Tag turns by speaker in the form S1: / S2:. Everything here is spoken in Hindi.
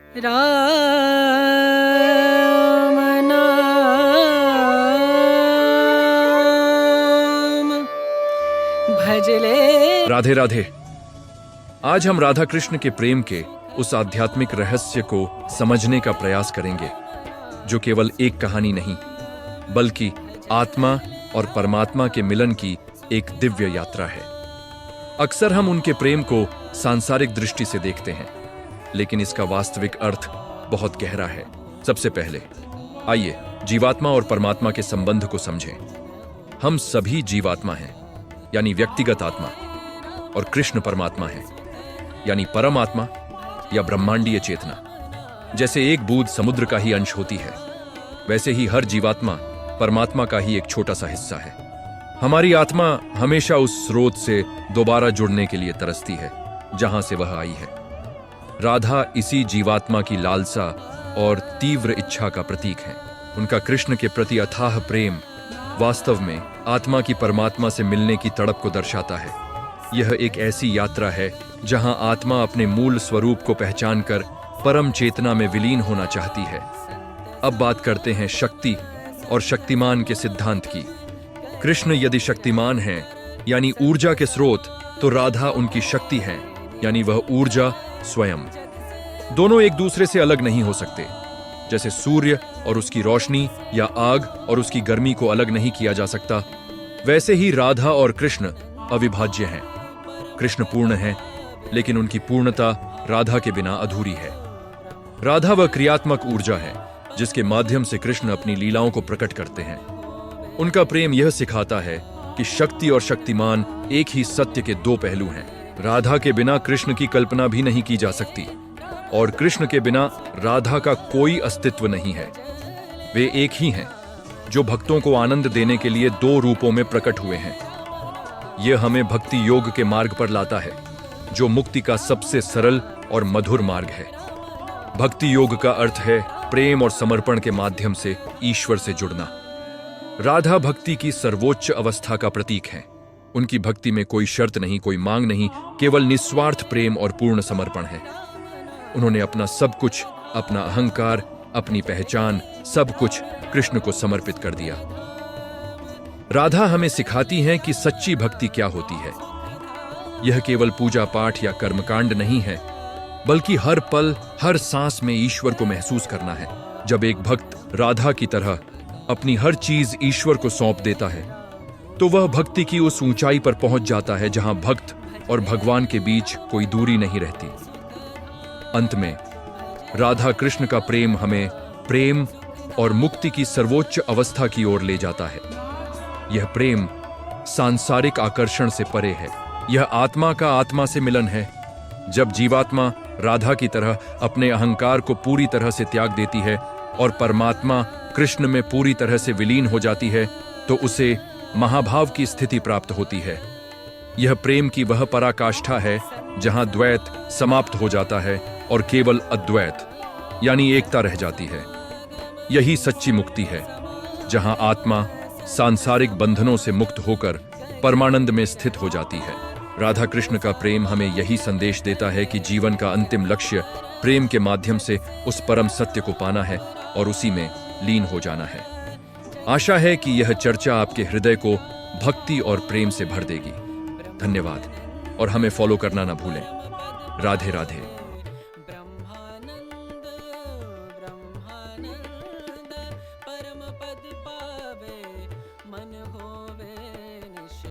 S1: राम नाम भजले।
S2: राधे राधे। आज हम राधा कृष्ण के प्रेम के उस आध्यात्मिक रहस्य को समझने का प्रयास करेंगे जो केवल एक कहानी नहीं बल्कि आत्मा और परमात्मा के मिलन की एक दिव्य यात्रा है। अक्सर हम उनके प्रेम को सांसारिक दृष्टि से देखते हैं, लेकिन इसका वास्तविक अर्थ बहुत गहरा है। सबसे पहले आइए जीवात्मा और परमात्मा के संबंध को समझें। हम सभी जीवात्मा हैं, यानी व्यक्तिगत आत्मा, और कृष्ण परमात्मा है, यानी परमात्मा या ब्रह्मांडीय चेतना। जैसे एक बूंद समुद्र का ही अंश होती है, वैसे ही हर जीवात्मा परमात्मा का ही एक छोटा सा हिस्सा है। हमारी आत्मा हमेशा उस स्रोत से दोबारा जुड़ने के लिए तरसती है जहां से वह आई है। राधा इसी जीवात्मा की लालसा और तीव्र इच्छा का प्रतीक है। उनका कृष्ण के प्रति अथाह प्रेम वास्तव में आत्मा की परमात्मा से मिलने की तड़प को दर्शाता है। यह एक ऐसी यात्रा है जहां आत्मा अपने मूल स्वरूप को पहचानकर परम चेतना में विलीन होना चाहती है। अब बात करते हैं शक्ति और शक्तिमान के सिद्धांत की। कृष्ण यदि शक्तिमान हैं, यानी ऊर्जा के स्रोत, तो राधा उनकी शक्ति है, यानी वह ऊर्जा स्वयं। दोनों एक दूसरे से अलग नहीं हो सकते। जैसे सूर्य और उसकी रोशनी या आग और उसकी गर्मी को अलग नहीं किया जा सकता, वैसे ही राधा और कृष्ण अविभाज्य हैं। कृष्ण पूर्ण हैं, लेकिन उनकी पूर्णता राधा के बिना अधूरी है। राधा वह क्रियात्मक ऊर्जा है जिसके माध्यम से कृष्ण अपनी लीलाओं को प्रकट करते हैं। उनका प्रेम यह सिखाता है कि शक्ति और शक्तिमान एक ही सत्य के दो पहलू हैं। राधा के बिना कृष्ण की कल्पना भी नहीं की जा सकती, और कृष्ण के बिना राधा का कोई अस्तित्व नहीं है। वे एक ही हैं जो भक्तों को आनंद देने के लिए दो रूपों में प्रकट हुए हैं। यह हमें भक्ति योग के मार्ग पर लाता है, जो मुक्ति का सबसे सरल और मधुर मार्ग है। भक्ति योग का अर्थ है प्रेम और समर्पण के माध्यम से ईश्वर से जुड़ना। राधा भक्ति की सर्वोच्च अवस्था का प्रतीक है। उनकी भक्ति में कोई शर्त नहीं, कोई मांग नहीं, केवल निस्वार्थ प्रेम और पूर्ण समर्पण है। उन्होंने अपना सब कुछ, अपना अहंकार, अपनी पहचान, सब कुछ कृष्ण को समर्पित कर दिया। राधा हमें सिखाती हैं कि सच्ची भक्ति क्या होती है। यह केवल पूजा पाठ या कर्मकांड नहीं है, बल्कि हर पल, हर सांस में ईश्वर को महसूस करना है। जब एक भक्त राधा की तरह अपनी हर चीज ईश्वर को सौंप देता है, तो वह भक्ति की उस ऊंचाई पर पहुंच जाता है जहां भक्त और भगवान के बीच कोई दूरी नहीं रहती। अंत में राधा कृष्ण का प्रेम हमें प्रेम और मुक्ति की सर्वोच्च अवस्था की ओर ले जाता है। यह प्रेम सांसारिक आकर्षण से परे है। यह आत्मा का आत्मा से मिलन है। जब जीवात्मा राधा की तरह अपने अहंकार को पूरी तरह से त्याग देती है और परमात्मा कृष्ण में पूरी तरह से विलीन हो जाती है, तो उसे महाभाव की स्थिति प्राप्त होती है। यह प्रेम की वह पराकाष्ठा है जहां द्वैत समाप्त हो जाता है और केवल अद्वैत यानी एकता रह जाती है। यही सच्ची मुक्ति है, जहां आत्मा सांसारिक बंधनों से मुक्त होकर परमानंद में स्थित हो जाती है। राधा कृष्ण का प्रेम हमें यही संदेश देता है कि जीवन का अंतिम लक्ष्य प्रेम के माध्यम से उस परम सत्य को पाना है और उसी में लीन हो जाना है। आशा है कि यह चर्चा आपके हृदय को भक्ति और प्रेम से भर देगी। धन्यवाद, और हमें फॉलो करना ना भूलें। राधे राधे।